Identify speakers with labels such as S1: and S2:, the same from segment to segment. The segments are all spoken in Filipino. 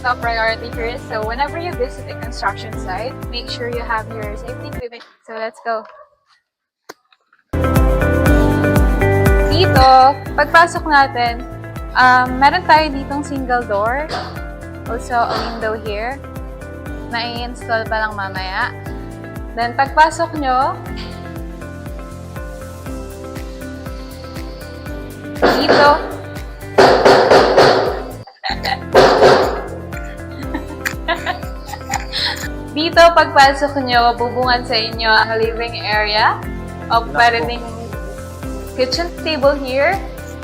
S1: top priority here. So whenever you visit a construction site, make sure you have your safety equipment. So let's go. Dito, pagpasok natin, meron tayo ditong single door. Also, a window here. Na i-install pa lang mamaya. Then, pagpasok nyo, dito, dito, pagpasok nyo, bubungad sa inyo ang living area of parenting kitchen table here.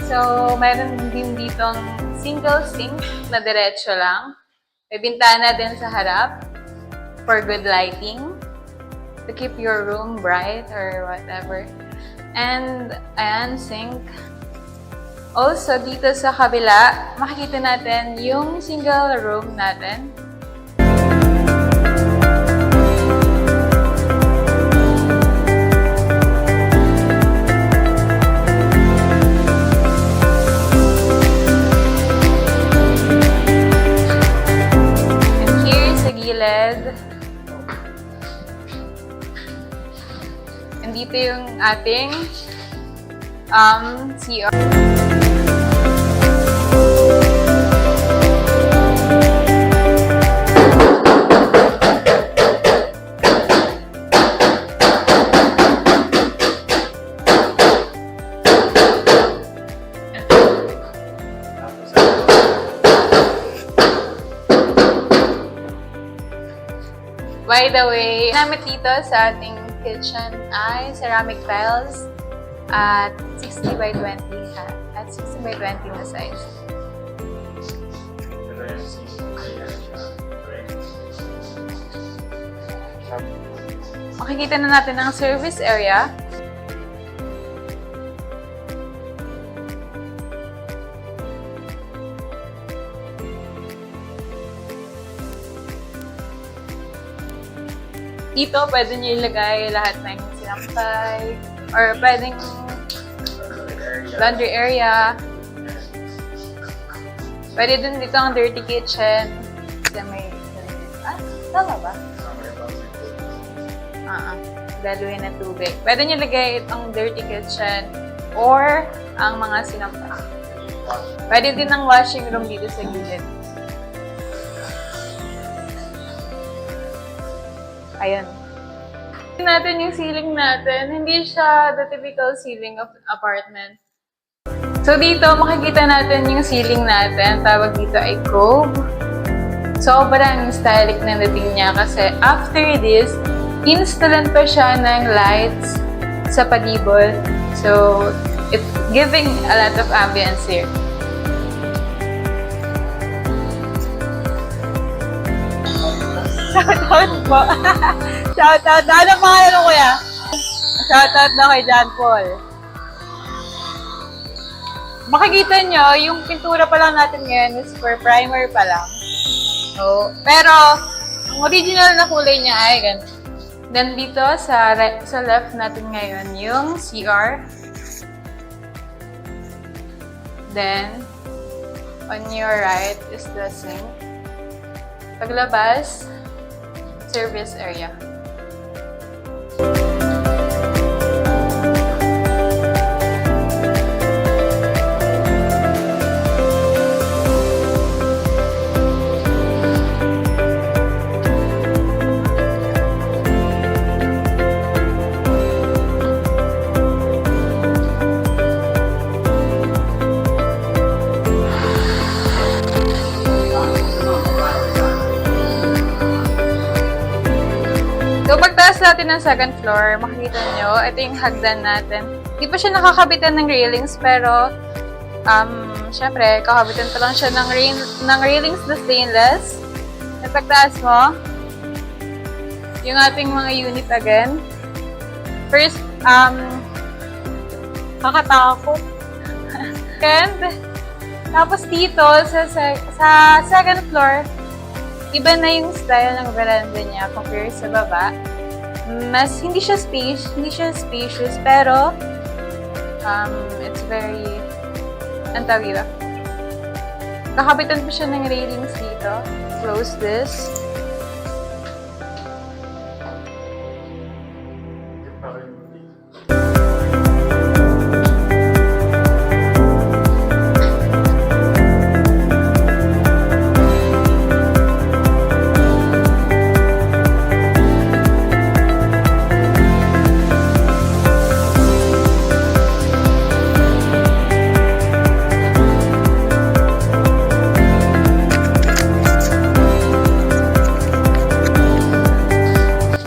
S1: So, meron din ditong single sink na diretso lang. May bintana din sa harap for good lighting to keep your room bright or whatever. And, ayan, sink. Also, dito sa kabila, makikita natin yung single room natin. And here sa gilid, and dito yung ating CR. By the way, namit dito sa ating kitchen ay ceramic tiles at 60 by 20 at 60 by 20 na size. Makikita na natin ang service area. Dito, pwede nyo ilagay lahat ng sinampay or pwedeng laundry area. Pwede din dito ang dirty kitchen. Kasi may... tama ba? Daluin na tubig. Pwede nyo ilagay itong dirty kitchen or ang mga sinampay. Pwede din ang washing room dito sa gilid. Ayan. Tingnan natin yung ceiling natin. Hindi siya the typical ceiling of an apartment. So dito, makikita natin yung ceiling natin. Tawag dito ay cove. Sobrang stylish na dating niya kasi after this, installan pa siya ng lights sa palibot. So, it's giving a lot of ambience here. Shoutout po. Shoutout. Ano pangalan mo, kuya? Shoutout na kay John Paul. Makikita nyo, yung pintura pa lang natin ngayon is for primer pa lang. So, pero, ang original na kulay niya ay ganito. Then dito, sa left natin ngayon, yung CR. Then, on your right is the sink. Paglabas, service area. So, pagtaas natin ng second floor, makikita nyo, ito yung hagdan natin. Di pa siya nakakabitan ng railings, pero, syempre, kakabitan pa lang siya ng railings na stainless. At pagtaas mo, yung ating mga unit again. First, kakatakot. And, tapos dito, sa second floor, iba na yung style ng veranda niya compared sa baba. Mas hindi siya spacious, pero it's very, ang tawag dito, kakabitan pa siya ng railings dito. close this.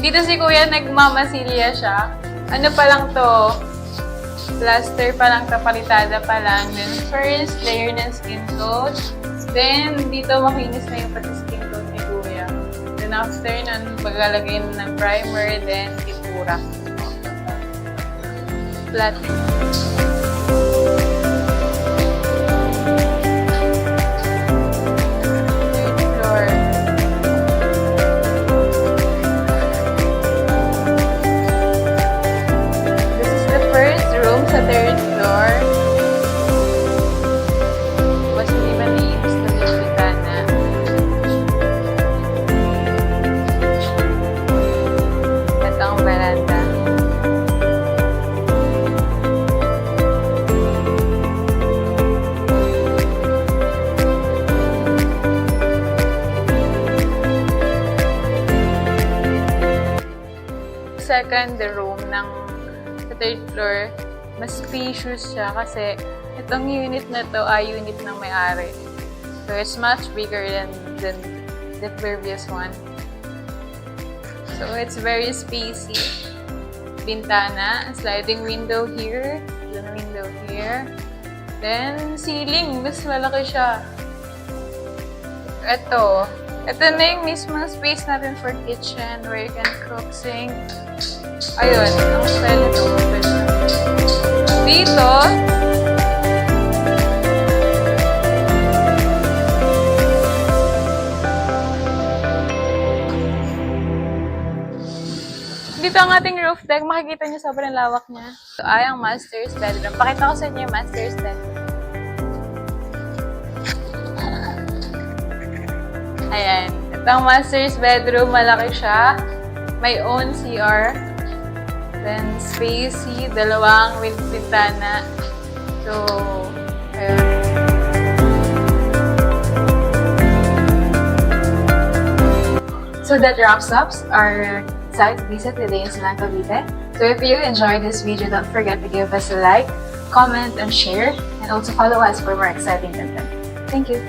S1: Dito si Kuya nagmamasilya siya. Ano pa lang to? Plaster pa lang, kapalitada pa lang. Then first, layer ng skin coat. Then, dito makinis na yung pati skin coat ni Kuya. Then after nun, paglalagay ng primer, then pintura. Flat. Sa third floor. Mas hindi malinis na yung bintana. Ito ang veranda. Second room ng sa third floor. Mas spacious siya kasi itong unit na to ay unit ng may-ari. So, it's much bigger than the previous one. So, it's very spacey. Bintana, sliding window here, then window here. Then, ceiling, mas malaki siya. Ito na yung mismong space natin for kitchen where you can cook, sink. Ayun, ang style ito. Dito, ang ating roof deck. Makikita niyo sobrang lawak niya. Ito ay ang master's bedroom. Pakita ko sa inyo yung master's bedroom. Ayan. Ito ang master's bedroom. Malaki siya. May own CR. Then, spacey, dalawang bintana. So, ayun.
S2: So that wraps up our site visit today in Silang Cavite. So if you enjoyed this video, don't forget to give us a like, comment, and share. And also follow us for more exciting content. Thank you.